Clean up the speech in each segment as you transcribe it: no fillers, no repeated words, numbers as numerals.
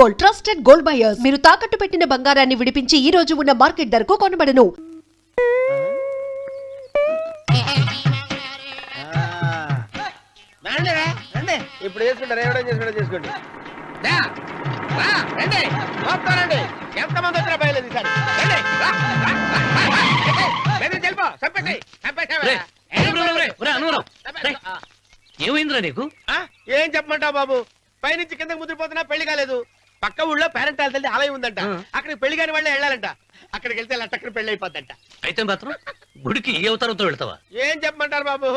Gold, trusted gold buyers. మీరు తాకట్టు పెట్టిన బంగారాన్ని విడిపించి ఈ రోజు ఉన్న మార్కెట్ ధరకు కొనబడను. ఇప్పుడు చేసుకుంటారు, ఏమైనా చేసుకోండి. ఎంతమంది వచ్చినా బయలుదేరి ఏమైందిరా నీకు? ఏం చెప్పమంటావు బాబు? పైనుంచి కిందకి ముద్రపోతున్నా పెళ్లి కాలేదు. పక్క ఊళ్ళో పేరెంట్ తల్లి ఆలయం ఉందంట, అక్కడికి పెళ్లి కాని వాళ్ళే వెళ్ళాలంట. అక్కడికి వెళ్తే లట్టక్కడి పెళ్లి అయిపోద్దంట. అయితే మాత్రం గుడికి ఏ అవతారంతో వెళ్తావా? ఏం చెప్పమంటారు బాబు,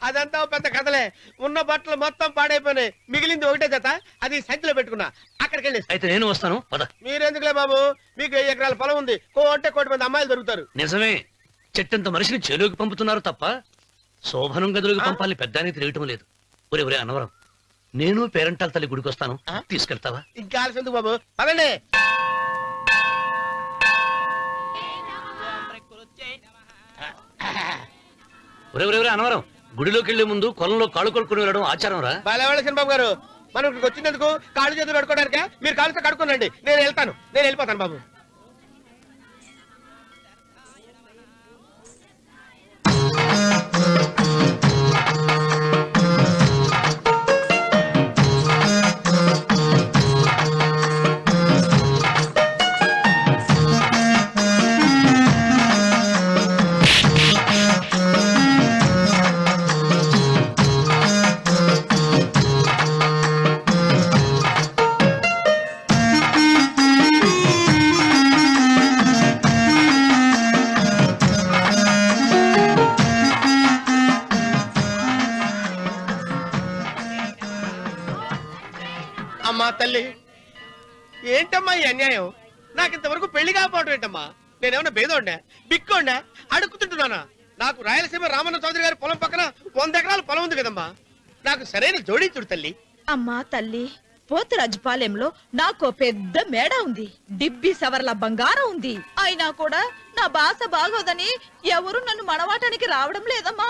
అదంతా పెద్ద కథలే. ఉన్న బట్టలు మొత్తం పాడైపోయినాయి, మిగిలింది ఒకటే జత, అది సంచిలో పెట్టుకున్నా. అక్కడికి వెళ్ళి అయితే నేను వస్తాను. మీరెందుకులే బాబు, మీకు 10 ఎకరాల పొలం ఉంది, అంటే 1 కోటి మంది అమ్మాయిలు దొరుకుతారు. నిజమే, చెట్టంత మనిషిని చేలోకి పంపుతున్నారు తప్ప శోభనం గదులకు పంపాలని పెద్దానికి తెలియటం లేదు. ఒరే ఒరే అన్నవరం, నేను పేరెంటాల తల్లి గుడికి వస్తాను, తీసుకెళ్తావా? ఇంకా ఆలస్యం ఎందుకు బాబు, పదండి. ఒరే ఒరే ఒరే అన్నవరం, గుడిలోకి వెళ్లే ముందు కొలంలో కాళ్ళు కొడుకుని వెళ్ళడం ఆచారం రా. బాలేవాళ్ళ బాబు గారు, మనం ఇక్కడికి వచ్చినందుకు కాళ్ళు చేతులు కడుక్కోవడానికే. మీరు కాళ్ళతో కడుక్కోనండి, నేను వెళ్ళిపోతాను బాబు. అమ్మా తల్లి, ఏంటమ్మా ఈ అన్యాయం? నాకు ఇంతవరకు పెళ్లి కాకపోవడం ఏంటమ్మా? నేనేమన్నా బేదోండా, బిక్కోండా, అడుక్కుతుంటున్నానా? నాకు రాయలసీమ రామన్న చౌదరి గారి పొలం పక్కన 100 ఎకరాల పొలం ఉంది కదమ్మా. నాకు సరైన జోడించుడు తల్లి. అమ్మా తల్లి, పోతురాజుపాలెంలో నాకు పెద్ద మేడ ఉంది, డిబ్బి సవర్ల బంగారం ఉంది. అయినా కూడా నా భాష బాగోదని ఎవరు నన్ను మనవాటానికి రావడం లేదమ్మా.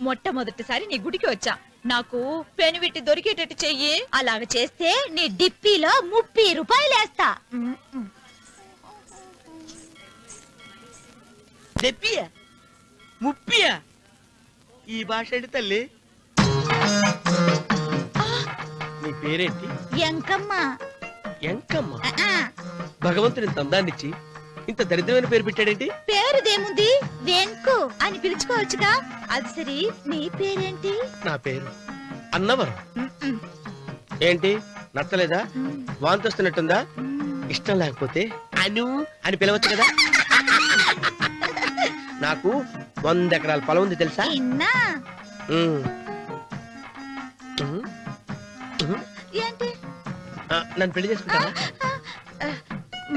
మొట్టమొదటిసారి నీ గుడికి వచ్చా, నాకు పెనువిట్టి దొరికేటట్టు చెయ్యి. అలాగ చేస్తే నీ డిప్పిలో 30 రూపాయలు వేస్తా. చెప్పియా 30? ఈ భాష ఏంటి తల్లి? నీ పేరేంటి? ఎంకమ్మ. ఎంకమ్మ? భగవంతుని ఇంత అందాన్నిచ్చి ఇంత దరిద్రమైన పేరు పెట్టాడేంటి? పేరుదేముంది, వెంకు అని పిలుచుకోవచ్చుగా. అది సరి, నీ పేరేంటి? నా పేరు అన్నవరం. ఏంటి నచ్చలేదా? వాంతొస్తున్నట్టుందా? ఇష్టం లేకపోతే అను అని పిలవచ్చు కదా. నాకు 100 ఎకరాల పొలం ఉంది తెలుసా? ఏంటి? నన్ను పెళ్లి చేసుకుంటావా?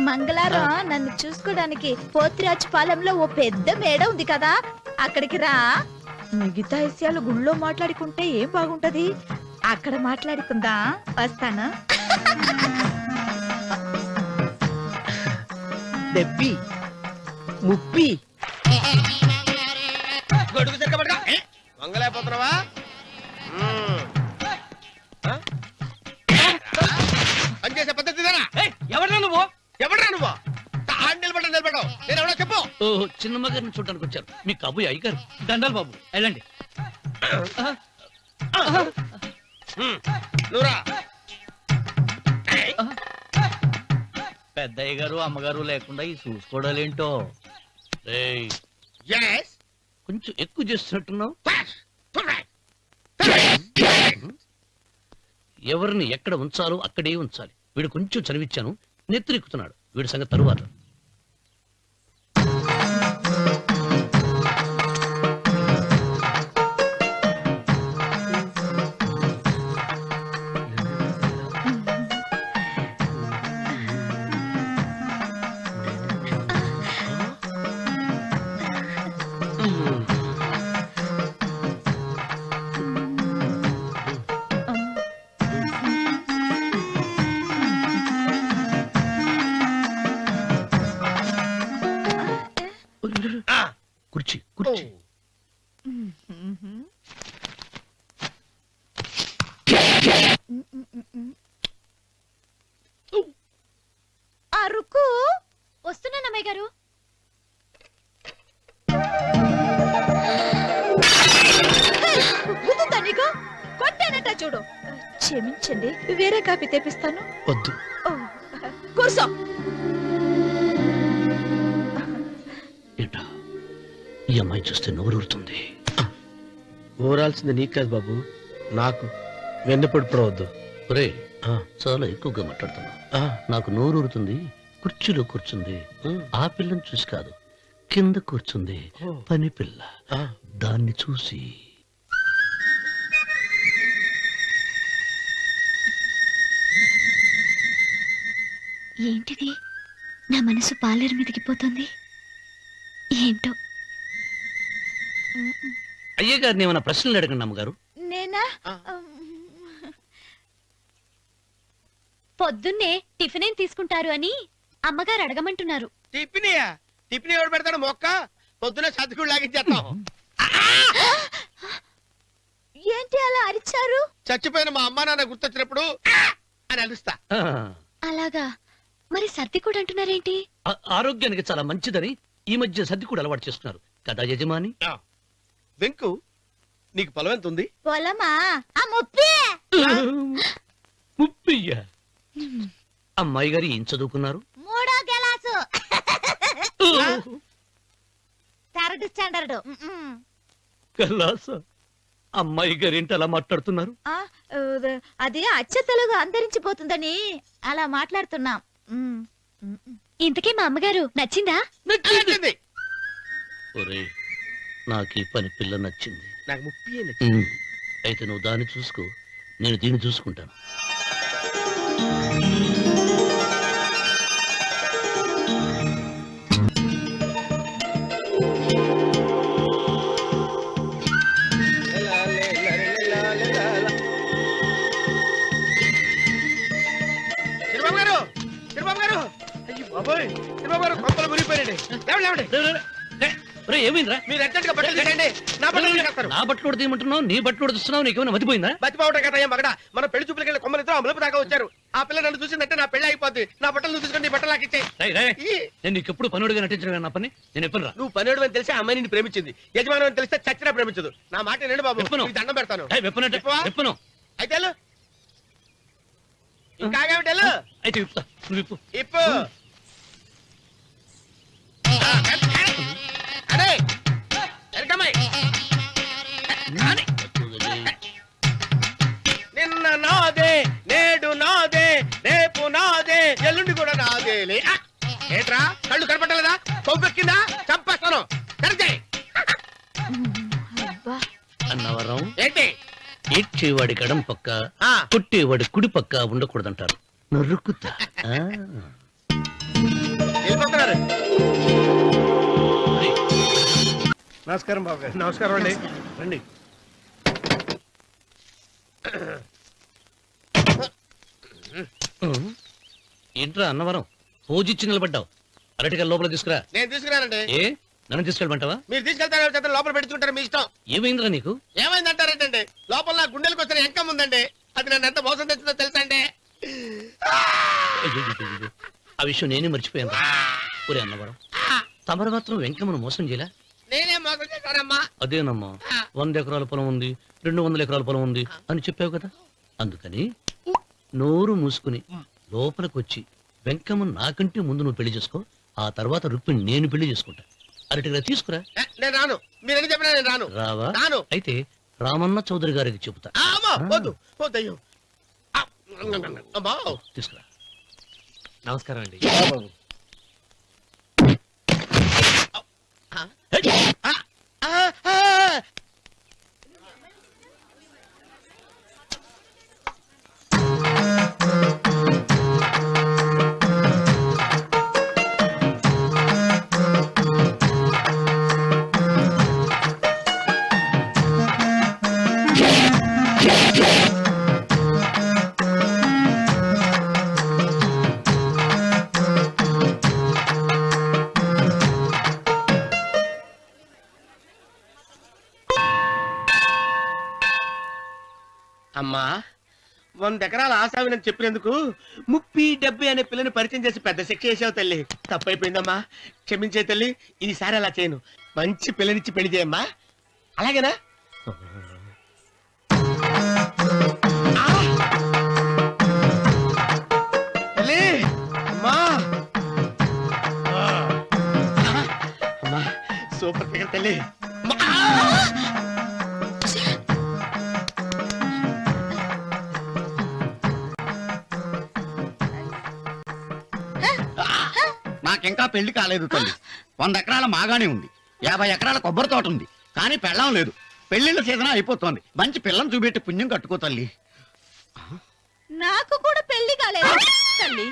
మంగళవారం నన్ను చూసుకోవడానికి పోతురాజుపాలెంలో ఓ పెద్ద మేడ ఉంది కదా, అక్కడికి రా. మిగతా విషయాలు గుళ్ళో మాట్లాడుకుంటే ఏం బాగుంటది, అక్కడ మాట్లాడుకుందా. వస్తాను. దెబ్బి ముప్పి గొడుగు తిరగబడగా వంగలేకపోతున్నావా? పనిచేసే పద్ధతి ఎవడ్రా నువ్వు? నిలబడ్డావు, నేను ఎవడో చెప్పు. చిన్నమ్మ గారిని చూడడానికి వచ్చారు, మీ కాబోయే అయ్యగారు. దండాలు బాబు, వెళ్ళండి. నువ్వురా. పెద్దయ్య గారు అమ్మగారు లేకుండా ఈ చూసుకోవడాలేంటో. కొంచెం ఎక్కువ చేస్తున్నట్టున్నావు. ఎవరిని ఎక్కడ ఉంచాలో అక్కడే ఉంచాలి. వీడు కొంచెం చనివిచ్చాను, నెత్తిరెక్కుతున్నాడు. వీడి సంగతి తరువాత. మొక్కు. వస్తున్నాను అమ్మాయి గారు. గుద్దుతా నీకు? కొట్టానట చూడు. క్షమించండి, వేరే కాపీ తెప్పిస్తాను. వద్దు. ఓ, కూర్చో. ఏంటా ఈ అమ్మాయి చూస్తే నోరూరుతుంది. ఊరాల్సింది నీకు కాదు బాబు, నాకు. వెన్నెప్పుడు పడవద్దు. ఒరే చాలా ఎక్కువగా మాట్లాడుతున్నా. నాకు నోరూరుతుంది. కుర్చీలో కూర్చుంది. ఆ పిల్లని చూసి కాదు, కింద కూర్చుంది పని పిల్ల. దాన్ని చూసి ఏంటిది? నా మనసు పాలేరు మీదకి పోతుంది. ఏంటో. అయ్య గారిని ఏమైనా ప్రశ్నలు అడగండి అమ్మగారు. నేనా? పొద్దున్నే టిఫిన్ ఏం తీసుకుంటారు అని అమ్మగారు అడగమంటున్నారు. టిఫినియా? టిఫిన్ ఎవడు పెడతాడు మొక్క? పొద్దున సర్దుకుడు లాగించేస్తాం. ఏంటి అలా అరిచారు? చచ్చిపోయిన మా అమ్మా నాన్న గుర్తొచ్చినప్పుడు అని అలుస్తా. ఆ, అలాగా? మరి సర్ది కూడా అంటున్నారేంటి? ఆరోగ్యానికి చాలా మంచిదని ఈ మధ్య సర్ది కూడా అలవాటు చేస్తున్నారు కదా యజమాని. వెంకు, నీకు పొలం ఎంత ఉంది? పొలమా? ఆ ముప్పి. ముప్పయ్య. అమ్మాయి గారు ఏం చదువుకున్నారు? 3వ క్లాసు, 3rd స్టాండర్డ్. కలాస. అమ్మాయి గారు ఏంటి అలా మాట్లాడుతున్నారు? అది అచ్చ తెలుగు అంతరించిపోతుందని అలా మాట్లాడుతున్నాం. ఇంతకీ మా అమ్మగారు నచ్చిందా? నచ్చింది. ఒరే నాకు ఈ పని పిల్ల నచ్చింది. నాకు 30 అయితే నువ్వు దాన్ని చూసుకో, నేను దీన్ని చూసుకుంటాను. చిరబాబు గారు, చిరబాబు గారు, అయ్యో బాబోయ్, చిరబాబు గారు కొంపలు మునిగిపోయారండి. లేవండి, లేవండి. ఏమైందిరా? మీరు అర్జెంట్గా బట్టలు తీసేయండి. నా బట్టలు తీసేస్తారు. నా బట్టలు ఉడతీయమంటున్నావు, నీ బట్టలు ఉడుతున్నావు. నీకేమైనా మతిపోయిందా? బతిపోవటం కదా మగడ. మన పెళ్లి చూపులకి వెళ్ళి కొమ్మలితో అమలుపు దాకా వచ్చారు. ఆ పిల్ల నన్ను చూసిందంటే నా పెళ్లి అయిపోద్ది. నా బట్టలు నువ్వు తీసుకొని నీ బట్టలు నాకు ఇచ్చేయి. రేయ్, రేయ్, నేను నీకు ఎప్పుడు పనుడిగా నటించడం నా పని. నేను ఎప్పుడు రా? నువ్వు పనివాడు అని తెలిసి ఆ అమ్మాయి నిన్ను ప్రేమించింది. యజమాని అని తెలిస్తే చచ్చినా ప్రేమించదు. నా మాట నేను బాబు, విప్పను. నీకు దండం పెడతాను. వెప్పనంటే విప్పవా? వెప్పను. అయితే వెళ్ళు. ఇంకా ఆగేమిటి వెళ్ళు. అయితే విప్పుతా, నువ్వు విప్పు. ఇప్పు. అరే ఎరకమ్మాయి. నిన్న నాదే, నేడు నాదే, రేపు నాదే, ఎల్లుండి కూడా నాదేలే. ఏట్రా కళ్ళు కనపట్టలేదా? కొవ్వెక్కిందా? చంపేస్తాను. కరెక్టే. అన్నవరం ఏంటి? ఏడ్చేవాడి గడం పక్క, ఆ. కొట్టేవాడి కుడి పక్క ఉండకూడదంటారు. నరుకుతా. వెళ్ళిపోతున్నారు. రేయ్, నమస్కారం బాబు గారు. నమస్కారం అండి. రండి. ఏంట్రా అన్నవరం పూజిచ్చి నిలబడ్డావు? అరటిగా లోపల తీసుకురా. నేను తీసుకున్నానండి. ఏ నన్ను తీసుకెళ్ళమంటావా? మీరు తీసుకెళ్తారు, చేత లోపల పెట్టుకుంటారు, మీ ఇష్టం. ఏమైందిరా నీకు? ఏమైందంటారేంటండి? లోపల నా గుండెలకు వచ్చిన ఎంకం ఉందండి. అది నన్ను ఎంత మోసం తెచ్చిందో తెలుసా అండి? అయ్యయ్యయ్యయ్యో, ఆ విషయం నేనే మర్చిపోయాను. ఒరే అన్నవరం, తమరు మాత్రం వెంకమ్మను మోసం చేయలే? నేనే మోసం చేశానమ్మా. అదేనమ్మా, 100 ఎకరాల పొలం ఉంది, 200 ఎకరాల పొలం ఉంది అని చెప్పావు కదా. అందుకని నోరు మూసుకుని లోపలికి వచ్చి వెంకమ్మను నాకంటే ముందు నువ్వు పెళ్లి చేసుకో. ఆ తర్వాత రుక్మిణి నేను పెళ్లి చేసుకుంటా. అరటిగా తీసుకురా. నేను రాను. మీరని చెప్పినా నేను రాను. రావా? రాను. అయితే రామన్న చౌదరి గారికి చెబుతా. అమ్మా వద్దు, వద్దయ్యో. అమ్మా తీసుకురా. నమస్కారం అండి. అమ్మా 100 ఎకరాల ఆసావినని చెప్పినందుకు 30-70 అనే పిల్లని పరిచయం చేసి పెద్ద శిక్ష చేసావు తల్లి. తప్పైపోయిందమ్మా, క్షమించే తల్లి. ఈసారి అలా చేయను. మంచి పిల్లనిచ్చి పెళ్లి చేయమ్మా, అలాగేనా? తల్లి, అమ్మా, అమ్మా, సూపర్ ఫిగర్ తల్లి. నాకింకా పెళ్లి కాలేదు తల్లి. 100 ఎకరాల మాగానే ఉంది, 50 ఎకరాల కొబ్బరి తోట ఉంది, కానీ పెళ్ళం లేదు. పెళ్లిళ్ళ సీజన్ అయిపోతోంది. మంచి పిల్లని చూపెట్టి పుణ్యం కట్టుకో తల్లి. నాకు కూడా పెళ్లి కాలేదు తల్లి.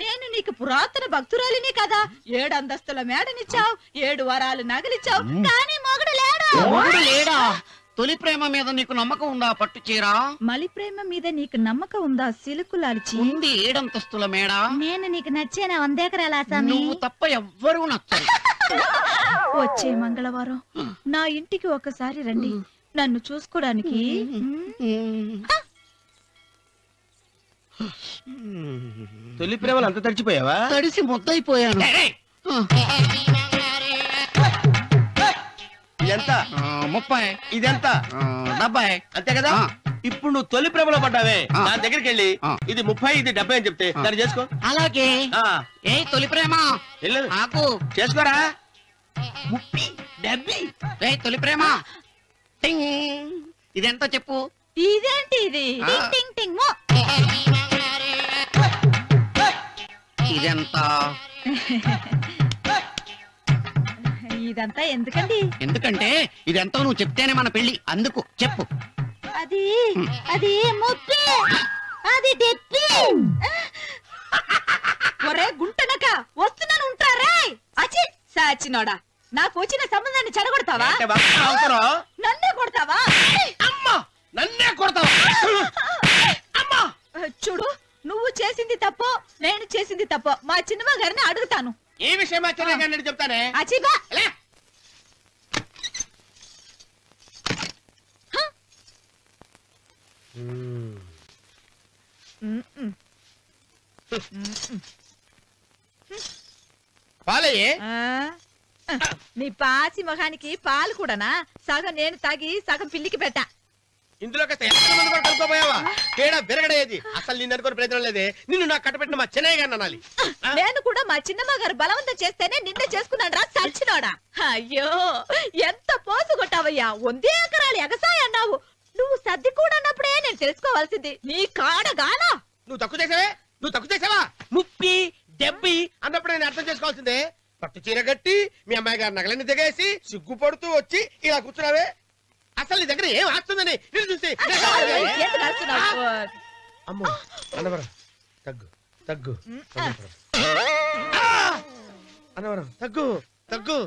నేను నీకు పురాతన భక్తురాలిని కదా. 7 అంతస్తుల మేడనిచ్చావు, 7 వరాలు నగలిచ్చావు, కానీ మొగుడు లేడు. మొగుడు లేడా? తొలి ప్రేమ మీద నీకు నమ్మకం ఉందా? పట్టు చీరా. మలి ప్రేమ మీద నీకు నమ్మకం ఉందా? సిలుకులాల్చి ఉంది 7 అంతస్తుల మేడ. నేను నీకు నచ్చేనా 100 ఎకరాల ఆసామి? నువ్వు తప్ప ఎవ్వరూ నచ్చరు. వచ్చే మంగళవారం నా ఇంటికి ఒకసారి రండి, నన్ను చూసుకోడానికి. తొలి ప్రేమలు అంత తడిచిపోయావా? తడిసి ముద్దయిపోయాను. ఎంత? 30. ఇదెంత? 70. అంతే కదా. ఆ. ఇప్పుడు నువ్వు తొలి ప్రేమలో పడ్డావే, ఆ. దాని దగ్గరికి వెళ్ళి ఆ. ఇది 30 ఇది 70 అని చెప్తే దాన్ని చేసుకో. అలాగే. ఆ, ఏ తొలి ప్రేమ వెళ్ళు, నాకు చేసుకోరా. 30, 70. ఏ తొలి ప్రేమ టింగ్. ఇదెంత చెప్పు. ఇదేంటి ఇది? ఆ. టింగ్ టింగ్ టింగ్ మో. ఇదెంత? ఇదంతా ఎందుకండి? ఎందుకంటే ఇదెంతో నువ్వు చెప్తేనే మన పెళ్లి. అందుకు చెప్పు. అది అది ముప్పి, అది డెప్పి. ఒరే గుంటనక, వస్తున్నాను ఉంటారే. అచి సాచినోడా, నాకు వచ్చిన సంబంధాన్ని చెడగొడతావా? అంటే బాగా అవసరం. నన్నే కొడతావా? అమ్మా, నన్నే కొడతావా? అమ్మా, చూడు, నువ్వు చేసింది తప్పో, నేను చేసింది తప్పో మా చిన్నమ్మ గారిని అడుగుతాను. ఈ విషయం ఆశ్చర్యంగా చెప్తానే. అచిబా లే. పాలయ్యే. నీ పాసి మొహానికి పాలు కూడానా? సగం నేను తాగి సగం పిల్లికి పెట్టా. ఇందులో కాస్త ఎంత మంది కూడా కలుపుకోపోయావా? తేడా బిరగడేది. అసలు నిన్ను అనుకుని ప్రయత్నం లేదే. నిన్ను నాకు కట్టబెట్టిన మా చెన్నయ్య గారిని అనాలి. నేను కూడా మా చిన్నమ్మ గారు బలవంతం చేస్తేనే నిన్నే చేసుకున్నాను రా సచ్చినోడా. అయ్యో, ఎంత పోసు కొట్టావయ్యా. 100 ఎకరాలు ఎగసాయ అన్నావు. నువ్వు సర్ది కూడా అన్నప్పుడే నేను తెలుసుకోవాల్సింది. నీ కాడగానా? నువ్వు తక్కువ చేసావే, నువ్వు తక్కువ చేసావా? 30, 70 అన్నప్పుడు నేను అర్థం చేసుకోవాల్సిందే. పట్టు చీర కట్టి మీ అమ్మాయి గారి నగలన్నీ దిగేసి సిగ్గుపడుతూ వచ్చి ఇలా కూర్చున్నావే. అసలు నీ దగ్గర ఏం ఆస్తుందని నేను చూసి. ఏంటి నడుస్తున్నావు? అమ్మో, అన్నవరం తగ్గు తగ్గు. అన్నవరం తగ్గు తగ్గు.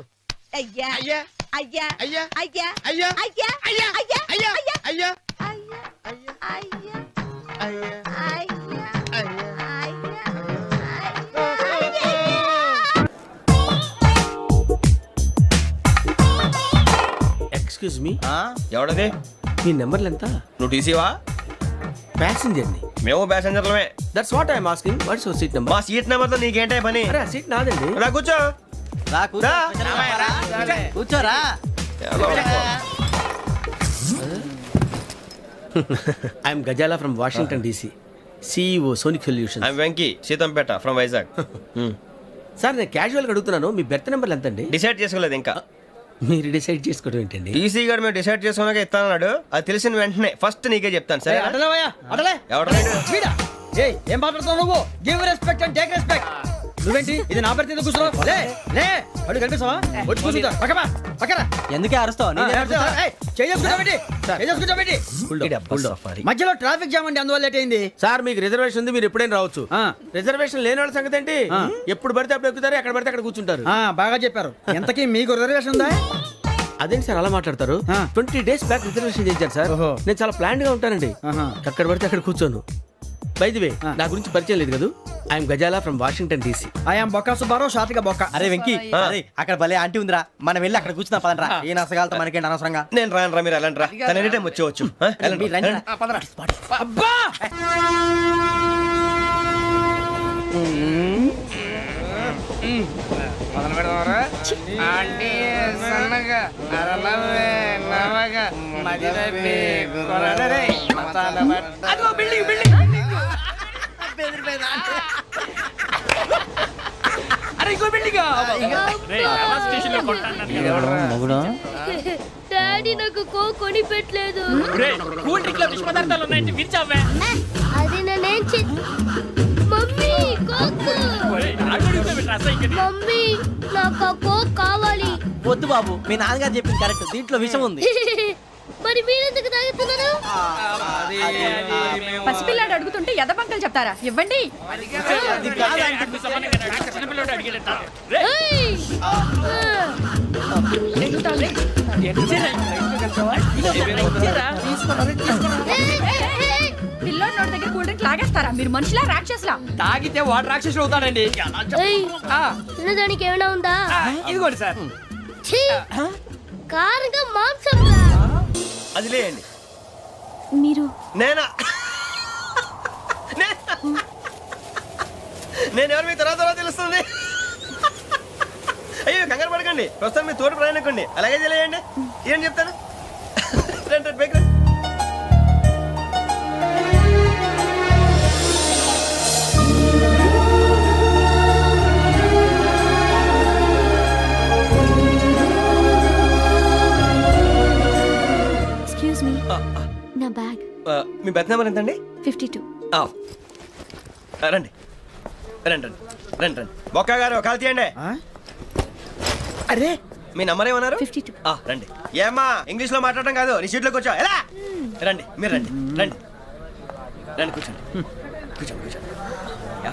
అయ్యా అయ్యా అయ్యా అయ్యా అయ్యా అయ్యా అయ్యా అయ్యా అయ్యా అయ్యా అయ్యా అయ్యా అయ్యా అయ్యా అయ్యా అయ్యా అయ్యా అయ్యా. Excuse me, ఎవడది? మీ నెంబర్లు ఎంత? నువ్వు టీసీవా? ప్యాసింజర్ ని. మేము ప్యాసెంజర్లమే. That's what I'm asking. What's your seat number? మా సీట్ నెంబర్ తో నీకేంటే పని? అరే, ఆ సీట్ నాదండి. రా కూర్చో. రా. కూర్చోరా. I'm Gazala from Washington DC, CEO sonic solution. I'm Venky, Seethampeta from Vizag. Sir, నేను క్యాజువల్ గా అడుగుతున్నాను, మీ బెర్త్ నెంబర్లు ఎంత అండి? డిసైడ్ చేసుకోలేదు ఇంకా. మీరు డిసైడ్ చేసుకోవడం ఏంటండి? టీసీ గారు మేము డిసైడ్ చేసుకున్నాక ఇస్తానన్నాడు. అది తెలిసిన వెంటనే ఫస్ట్ నీకే చెప్తాను. సరే ఎవడ ఏం మాట్లాడుతున్నావు నువ్వు? Give respect and take respect. నువ్వేంటి ఇది నా పరిస్థితి కూర్చున్నావు? లే లే, అడుగు కనిపిస్తావా? వచ్చి కూర్చుంటా. పక్కమా పక్కరా. ఎందుకే అరుస్తావు? మధ్యలో ట్రాఫిక్ జామ్ అండి, అందువల్ల లేట్ అయింది. సార్, మీకు రిజర్వేషన్ ఉంది, మీరు ఎప్పుడైనా రావచ్చు. రిజర్వేషన్ లేని వాళ్ళ సంగతి ఏంటి? ఎప్పుడు పడితే అప్పుడు ఎక్కుతారు, ఎక్కడ పడితే అక్కడ కూర్చుంటారు. బాగా చెప్పారు. ఎంతకీ మీకు రిజర్వేషన్ ఉందా? అదేంటి సార్ అలా మాట్లాడతారు? 20 days బ్యాక్ రిజర్వేషన్ చేశారు సార్. ఓహో. నేను చాలా ప్లాన్డ్ గా ఉంటానండి. ఆహా. అక్కడ పడితే అక్కడ కూర్చోను. బై ది వే నా గురించి పరిచయం లేదు కదా, I'm Gazala from Washington DC. I'm Bokka Subbarao షార్ట్గా బొక్క. అరే వెంకీ, అరే అక్కడ భలే ఆంటీ ఉందిరా, మనం వెళ్ళి అక్కడ కూర్చున్నా పదనరా. ఏ నసగాలతో మనకేంటి అనవసరంగా. నేను రాను రా, మీరు వెళ్ళండి రా. తన ఎనీ టైం వచ్చేవచ్చు. వెళ్ళండి, మీరు రండి రా. అబ్బా డాడీ నాకు కొని పెట్టలేదు. కూల్ డ్రింక్ లో విష పదార్థాలు ఉన్నాయంటే విరిచావే. అది నేనేం మమ్మీ కోక్. మమ్మీ నాకు ఆ కోక్ కావాలి. వద్దు బాబు, మీ నాన్నగారు చెప్పింది కరెక్ట్, దీంట్లో విషయం ఉంది. మరి మీరెందుకు తాగుతున్నారు? పసిపిల్లాడు అడుగుతుంటే ఎదబంకలు చెప్తారా? ఇవ్వండి. ఏయ్! పిల్లోడి నోటి దగ్గర కూల్ డ్రింక్ లాగేస్తారా? మీరు మనుషులా రాక్షసులా? తాగితే వాడు రాక్షసుడు అవుతాడండి. ఏయ్! తినడానికి ఏమైనా ఉందా? ఇదిగోండి సార్. ఛీ! కారంగా మాంసం. అది లేయండి. మీరు నేనా? నేను ఎవరు మీ తర్వాత తెలుస్తుంది. అయ్యో కంగారు పడకండి, ప్రస్తుతం మీ తోటి ప్రయాణకండి. అలాగే తెలియండి, ఏం చెప్తాను. రండి రండి, బైక్ రండి. ఎక్స్క్యూజ్ మీ, నా బ్యాగ్. మీ బెత్ నెంబర్ ఎంతండి? 52. రండి రండి రండి రండి రండి. బొక్క గారు కాల్ తీయండి. అరే మీ నంబర్ ఏమన్నారు? 52. రండి. ఏమ్మా ఇంగ్లీష్ లో మాట్లాడడం కాదు, నీ సీట్లో కూర్చో. ఎలా రండి, మీరు రండి రండి రండి, కూర్చోండి కూర్చోండి కూర్చోండి. యా.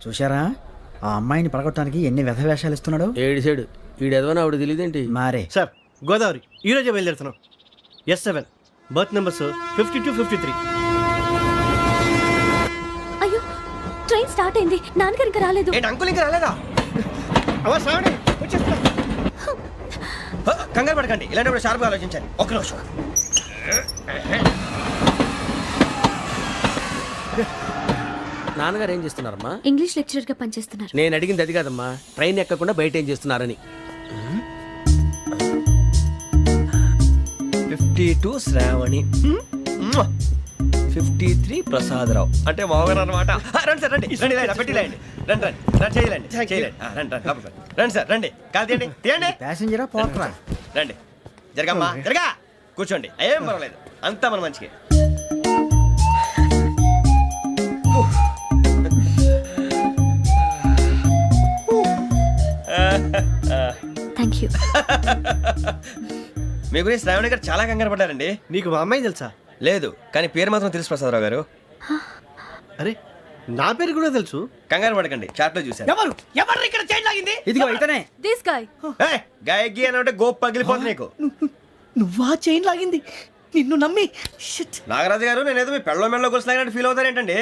చూశారా, ఆ అమ్మాయిని పడగొట్టడానికి ఎన్ని వ్యధ వేషాలు ఇస్తున్నాడు. ఏడు సైడు ఈడెదవని ఆవిడ తెలియదేంటి. మారే సార్ గోదావరి ఈ రోజే బయలుదేరుతున్నాం. S7 berth numbers 52, 53. అయ్యో, ట్రైన్ స్టార్ట్ అయింది. నాన్నగారు ఇంకా రాలేదు. ఏంటి అంకుల్ ఇంకా రాలేదా? కంగారు పడకండి, ఇలాంటప్పుడు షార్ప్గా ఆలోచించాలి. ఒక్క నిమిషం. నాన్నగారు ఏం చేస్తున్నారమ్మా? ఇంగ్లీష్ లెక్చరర్ గా పనిచేస్తున్నారు. నేను అడిగింది అది కాదమ్మా, ట్రైన్ ఎక్కకుండా బయట ఏం చేస్తున్నారని. 52 శ్రావణి, 53 ప్రసాదరావు అంటే మామగారు అనమాట. రండి సార్ రండి రండి, ఇలా పెట్టి లేండి. రండి రండి రండి, చేయలేండి చేయలేండి. రండి రండి లోపలికి రండి. రండి సార్ రండి, కాలు తీయండి తీయండి. ప్యాసింజరా పోట్రా. రండి జరగమ్మా జరగా, కూర్చోండి. ఏం పర్వాలేదు, అంతా మన మంచికి. Thank you. మీ గురించి శ్రావణి గారు చాలా కంగారు పడ్డారండి. నీకు మా అమ్మాయి తెలుసా? లేదు, కానీ పేరు మాత్రం తెలుసు ప్రసాదరావు గారు. అరే నా పేరు కూడా తెలుసు. కంగారు పడకండి, చాట్ లో చూశాను. ఎవరు ఎవరు ఇక్కడ చైన్ లాగింది? ఇదిగో ఇతనే. This guy. గాయకి అని అంటే గోప్ పగిలిపోతుంది నీకు. నువ్వా చైన్ లాగింది? నిన్ను నమ్మి. షిట్. నాగరాజు గారు, నేనేదో మీ పెళ్ళ మెళ్ళ గురిసిలాగినట్టు ఫీల్ అవుతారేంటండి?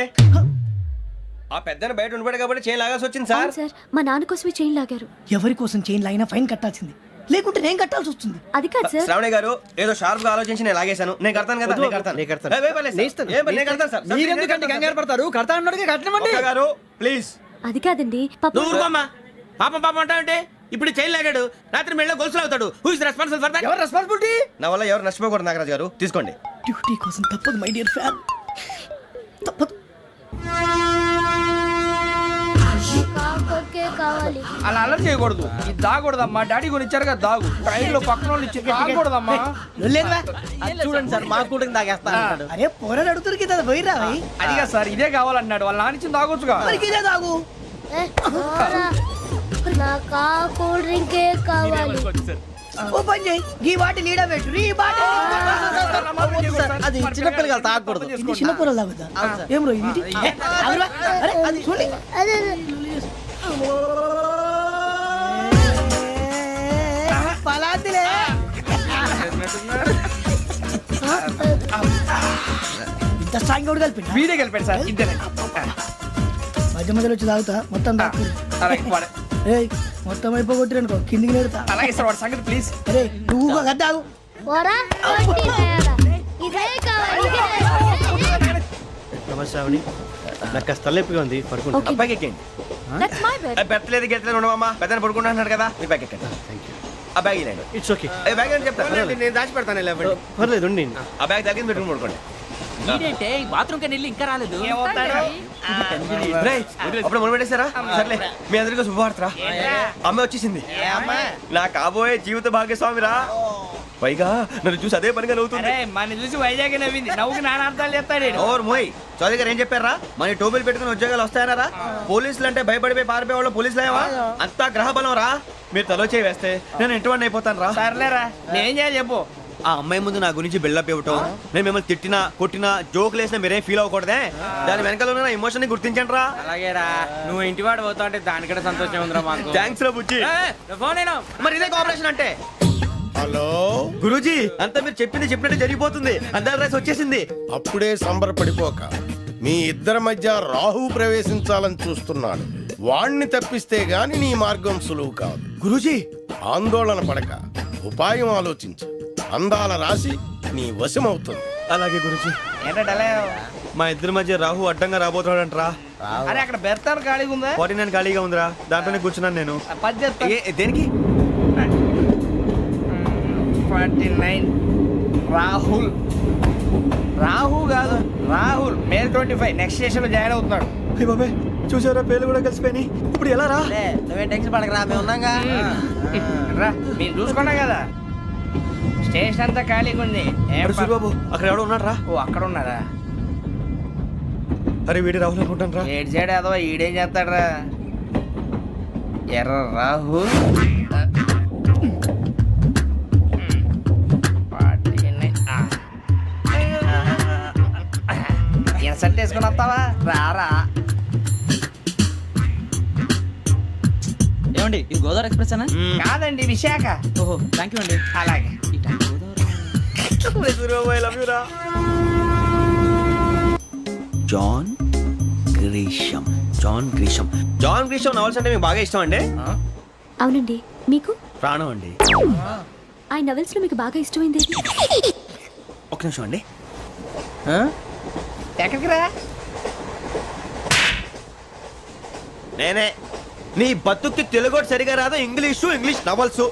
ఆ పెద్దని బయట ఉండిపోయాడు కాబట్టి చైన్ లాగాల్సి వచ్చింది సార్. సార్, మా నాన్న కోసమే చైన్ లాగారు. ఎవరి కోసం చైన్ లాగినా ఫైన్ కట్టాల్సింది, లేకుంటే నేను కట్టాల్సి వస్తుంది. అది కాదు సార్. శ్రావణి గారు ఏదో షార్ప్ గా ఆలోచించి నేను లాగేశాను. నేను కడతాను కదా, నేను కడతాను. నేను కడతాను సార్. మీరెందుకంటే కంగారు పడతారు? కడతా అన్నాడుగా, కట్టమండి. ఒక్క గారు ప్లీజ్. అది కాదండి, నువ్వు ఊరుకోమ్మా. పాపం పాపం అంటావంటే ఇప్పుడు చైన్ లాగాడు, రాత్రి మెళ్ళ గొలుసులు అవుతాడు. Who is responsible for that? ఎవరు రెస్పాన్సిబిలిటీ? నా వల్ల ఎవరు నష్టపోకూడదు నాగరాజు గారు, తీసుకోండి. డ్యూటీ కోసం తప్పదు మై డియర్ ఫ్యాన్, తప్పదు. కావాలి. అలా అలర్ట్ చేయకూడదు. ఇది దాగకూడదమ్మా, డాడీ కొని ఇచ్చారు కదా దాగు. ట్రైన్ లో పక్కన వాళ్ళు ఇచ్చి దాగకూడదమ్మా. చూడండి సార్, మా కూడా తాగేస్తా. అరే పోరాడు అడుగుతారు కదా, పోయిరా. అడిగా సార్, ఇదే కావాలన్నాడు. వాళ్ళ నాన్న ఇచ్చింది తాగొచ్చుగా. ఇదే తాగు. నాకు కూల్ డ్రింకే కావాలి. ఓ పని చేయి ఈ బాటిల్ లీడ పెట్టు ఈ బాటిల్ అది చిన్నపిల్లలు తాగకూడదు ఇది చిన్నపిల్లలు తాగుతా ఏం రో ఇది అరే అది చూడండి పలాతిలే ఇంత స్ట్రాంగ్ కూడా కలిపి వీడే గెలిపాడు సార్ ఇద్దరే మధ్య మధ్యలో వచ్చి తాగుతా మొత్తం తాకు ఏయ్ మొత్తం అయిపోగొట్టిరనుకో కిందికి నేడుతా అలాగే సార్ వాడి సంగతి ప్లీజ్ అరే నువ్వు కదా తాగు నమస్కారం నాకు కాస్త తలెప్పిగా ఉంది పడుకుంటా బ్యాగ్ ఎక్కండి పెట్టలేదు గెట్టలేదు ఉండవమ్మా పెద్దని పడుకుంటున్నాడు కదా మీ బ్యాగ్ ఎక్కండి ఆ బ్యాగ్ ఇలాండి ఇట్స్ ఓకే బ్యాగ్ అని చెప్తాను నేను దాచి పెడతాను పర్లేదు ఉండి ఆ బ్యాగ్ తగ్గింది పెట్టుకుని పడుకోండి బాత్రూమ్ కని వెళ్ళి ఇంకా రాలేదు రేయ్, అప్పుడు మొదలు పెట్టేశారా సర్లే మీ అందరికీ శుభవార్తరా అమ్మ వచ్చేసింది నా కాబోయే జీవిత భాగ్యస్వామిరా పైగా నన్ను చూసి అదే పనిగా నవ్వుతుంది మన చూసి వైజాగ్ నవ్వింది నవ్వుకి నాన్న అర్థాలు చెప్తాడు ఓర్ మోయ్ చౌదరి గారు ఏం చెప్పారా మన టోబీలు పెట్టుకుని ఉద్యోగాలు వస్తాయనరా పోలీసులు అంటే భయపడిపోయి పారిపోయే వాళ్ళు పోలీసులు ఏవా అంతా గ్రహ బలం రా మీరు తలో చేయి వేస్తే నేను ఇంటివాడిని అయిపోతాను రా సర్లేరా నేను చేయాలి చెప్పు ఆ అమ్మాయి ముందు నా గురించి బిల్డప్ ఇవ్వటం నేను మిమ్మల్ని తిట్టినా కొట్టినా జోకులు వేసినా మీరేం ఫీల్ అవ్వకూడదే దాని వెనకాల ఉన్న ఎమోషన్ ని గుర్తించండి రా అలాగేరా నువ్వు ఇంటివాడు పోతా అంటే దానికంటే సంతోషం ఉందిరా మాకు థ్యాంక్స్ రా బుజ్జి ఫోన్ అయినా మరి ఇదే కోఆపరేషన్ అంటే హలో గురూజీ అంతా మీరు చెప్పింది చెప్పినట్టు జరిగిపోతుంది అందాల రైస్ వచ్చేసింది అప్పుడే సంబరపడిపోక మీ ఇద్దరి మధ్య రాహు ప్రవేశించాలని చూస్తున్నాడు వాణ్ణి తప్పిస్తే గాని నీ మార్గం సులువు కాదు గురూజీ ఆందోళన పడక ఉపాయం ఆలోచించు అందాల రాశి నీ వశమవుతుంది అలాగే గురూజీ ఏంటంటే మా ఇద్దరి మధ్య రాహు అడ్డంగా రాబోతున్నాడంట్రా అరే అక్కడ బెర్తాను ఖాళీగా ఉందా 49 ఖాళీగా ఉందిరా దాంట్లోనే కూర్చున్నాను నేను పది చెప్తా దేనికి 49 రాహుల్ కాదు రాహుల్ మే 25 నెక్స్ట్ స్టేషన్ లో జాయిన్ అవుతున్నాడు అయ్య బాబాయ్ చూసారా పేర్లు కూడా కలిసిపోయినాయి ఇప్పుడు ఎలా రా నువ్వే టెన్షన్ పడకరా మేము ఉన్నాగా రా మీరు చూసుకున్నా కదా స్టేషన్ అంతా ఖాళీగా ఉంది అరే సూరిబాబు అక్కడ ఎవడో ఉన్నాడు రా ఓ అక్కడ ఉన్నారా అరే వీడి రాహుల్ అనుకుంటాను రా ఏడు సైడ్ అదో ఈడేం చేస్తాడరా ఎర్ర రాహుల్ సెట్ వేసుకుని వస్తావా రారా ఏమండి ఇది గోదావరి ఎక్స్ప్రెస్ అనా కాదండి విశాఖ ఓహో థ్యాంక్ యూ అండి అలాగే సూరిబాబు ఐ లవ్ యు రా జాన్ గ్రీషం నవల్స్ అంటే మీకు బాగా ఇష్టం అండి అవునండి మీకు ప్రాణం అండి ఆ నవెల్స్ లో మీకు బాగా ఇష్టమైంది ఒక నిమిషం అండి ఎక్కడికి రా నేనే నీ బతుక్కి తెలుగు సరిగా రాదు ఇంగ్లీష్ నవల్స్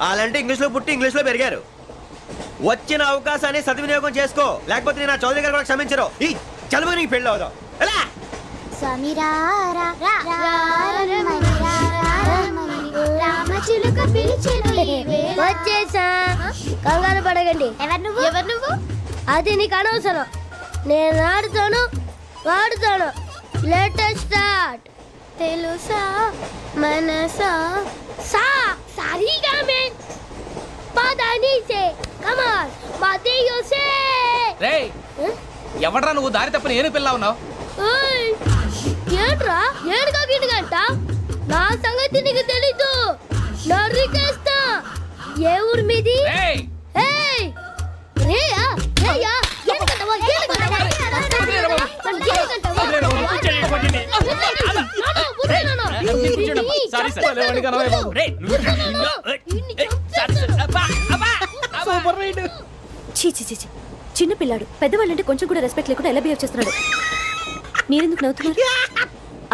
అలాంటి ఇంగ్లీష్ లో పుట్టి ఇంగ్లీష్ లో పెరిగారు వచ్చిన అవకాశాన్ని సద్వినియోగం చేసుకో లేకపోతే నేను నా చౌదరి గారు కూడా క్షమించరు ఈ చదువు నీకు పెళ్ళి అవుదాం ఎలా వచ్చేసా కంగారు పడగండి ఎవరు నువ్వు అది నీకు అనవసరం నేను ఆడుతాను వాడుతాను లేటెస్ట్ స్టార్ట్ తెలుసా మనసా సా సారీగా మే పదని సే కమాన్ మదియో సే రేయ్ ఎవడ్రా నువ్వు దారి తప్పని ఏను పిల్ల ఉన్నావు ఓయ్ ఏంట్రా ఏడుగా గిడుగంట నా సంగతి నీకు తెలీదు నరికేస్తా ఏ ఊరు మీది రేయ్ ఏయ్ రేయా రేయా ఏడుగంటవా సారీ సార్ రేయ్ సూపర్ రైడ్ చీ చీ చీ చిన్న పిల్లాడు పెద్దవాళ్ళంటే కొంచెం కూడా రెస్పెక్ట్ లేకుండా ఎలా బిహేవ్ చేస్తున్నాడు మీరెందుకు నవ్వుతున్నారు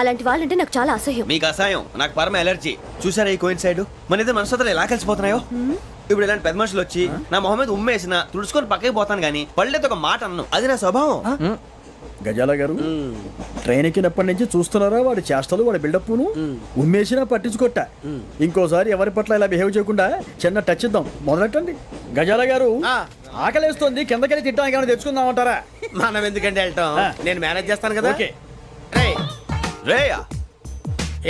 అలాంటి వాళ్ళంటే నాకు చాలా అసహ్యం మీకు అసహాయం నాకు పరమ ఎలర్జీ చూసారా ఈ కోయిన్ సైడ్ మన ఇద్దరు మనసుతో ఎలా కలిసిపోతున్నాయో ఇప్పుడు ఇలాంటి పెద్ద మనుషులు వచ్చి నా మొహం మీద ఉమ్మేసిన తుడుచుకొని పక్కకి పోతాను కానీ పళ్ళేతో ఒక మాట అన్ను అది నా స్వభావం గజాల గారు ట్రైన్ ఎక్కినప్పటి నుంచి చూస్తున్నారా వాడి చేష్టలు వాడి బిల్డప్ను ఉమ్మేసినా పట్టించుకోట ఇంకోసారి ఎవరి పట్ల ఇలా బిహేవ్ చేయకుండా చిన్న టచ్ ఇద్దాం మొదలెట్టండి గజాల గారు ఆకలేస్తోంది కిందకెళ్ళి తిట్టడానికి ఏమైనా తెచ్చుకుందామంటారా మనం ఎందుకంటే వెళ్తాం నేను మేనేజ్ చేస్తాను కదా ఓకే రేయా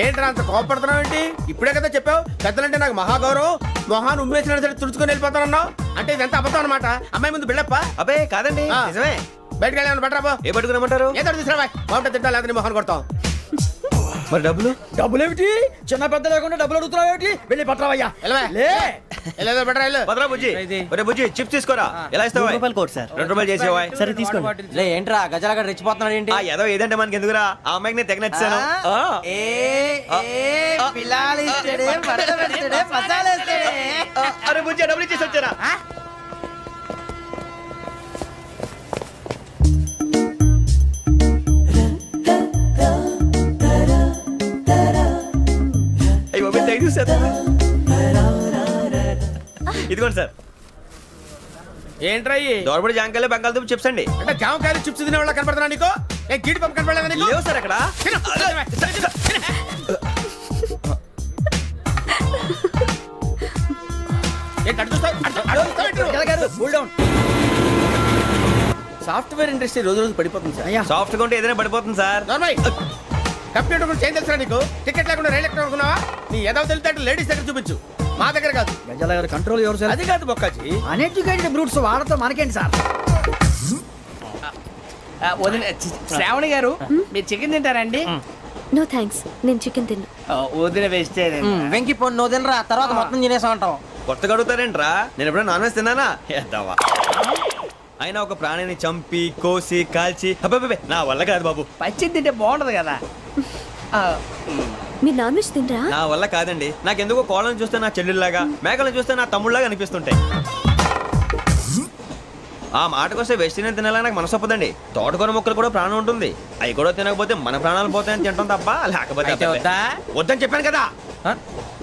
ఏంట్రా అంత కోపడుతున్నావు ఏంటి? ఇప్పుడే కదా చెప్పావు పెద్దలంటే నాకు మహాగౌరవం, మొహాన్ని ఉమ్మేసిన సరే తుడుచుకొని వెళ్ళిపోతానన్నావు. అంటే ఇదంతా అబద్ధం అనమాట. అమ్మాయి ముందు బిల్డప్ప. అబ్బే కాదండి ఆ. నిజమే. బయటకు వెళ్ళాను బట్రాబో. ఏ పట్టుకురమ్మంటారు? ఏదో తీసుకురా బాగుంటుంది తింటా లేదా మొహన్ కొడతాం. మరి డబ్బులు? డబ్బులేమిటి చిన్న పెద్ద లేకుండా డబ్బులు అడుగుతున్నావు ఏమిటి? వెళ్ళి పట్టరావయ్యా. వెళ్ళవా? లే వెళ్ళేదో బట్రా వెళ్ళు. భద్రా బుజ్జి ఒరే బుజ్జి చిప్స్ తీసుకోరా. ఎలా ఇస్తావా? Court sir. 2 రూపాయలు చేసేవా? సరే తీసుకోండి. లే ఏంట్రా గజాలగా రెచ్చిపోతున్నాడు ఏంటి? ఆ ఏదో ఏదంటే మనకి ఎందుకురా, ఆ అమ్మాయికి నేను తెగ నచ్చాను. అరే బుజ్జి డబ్బులు ఇచ్చేసి వచ్చారా? అయ్యో తెగ చూసేస్తా. ఇదిగోండి సార్. ఏంట్రా ఇయి? దోరబడి జాంకాయలు బంగాళదుంప చిప్స్ అండి. అంటే జామకాయలు చిప్స్ తినే వాళ్ళ కనపడుతున్నా నీకు? ఏ గీడి పంపు కనపడలేదా నీకు? లేవు సార్ అక్కడ. తిను. ఏంటి అటు చూస్తావు? అటు చూస్తావు ఏంటి? సాఫ్ట్వేర్ ఇండస్ట్రీ రోజు రోజు పడిపోతుంది సార్. సాఫ్ట్ గా ఉంటే ఏదైనా పడిపోతుంది సార్. నార్మల్ కంప్యూటర్ గురించి ఏం తెలుసా నీకు? టికెట్ లేకుండా రైలు ఎక్కడ అనుకున్నావా? నీ ఏదో తెలితే లేడీస్ దగ్గర చూపించు, మా దగ్గర కాదు. గజాల గారు కంట్రోల్ ఎవరు సార్? అది కాదు బొక్కాజీ. అన్ఎడ్యుకేటెడ్ బ్రూట్స్ వాడతో మనకేంటి సార్? శ్రావణి గారు మీరు చికెన్ తింటారండి? నో థ్యాంక్స్, నేను చికెన్ తిన్ను. వదిన వేస్తే వెంకి పొన్ను నువ్వు తినరా, తర్వాత మొత్తం తినేసా ఉంటాం. కొత్తగా అడుగుతారేంట్రా? నేను ఎప్పుడైనా నాన్ వెజ్ తిన్నానా? ఎద్దావా. అయినా ఒక ప్రాణిని చంపి కోసి కాల్చి అబ్బబ్బబ్బే, నా వల్ల కాదు బాబు. పచ్చి తింటే బాగుంటది కదా. మీరు నాన్ వెజ్ తినరా? నా వల్ల కాదండి. నాకెందుకో కోళ్ళని చూస్తే నా చెల్లెళ్ళలాగా, మేకలను చూస్తే నా తమ్ముళ్ళలాగా అనిపిస్తుంటాయి. ఆ మాటకొస్తే వెస్టిరియన్ తినాలని నాకు మనసు ఒప్పదండి. తోటకూర మొక్కలు కూడా ప్రాణం ఉంటుంది. అవి కూడా తినకపోతే మన ప్రాణాలు పోతాయని తింటాం తప్ప లేకపోతే అయితే వద్దా? వద్దని చెప్పాను కదా.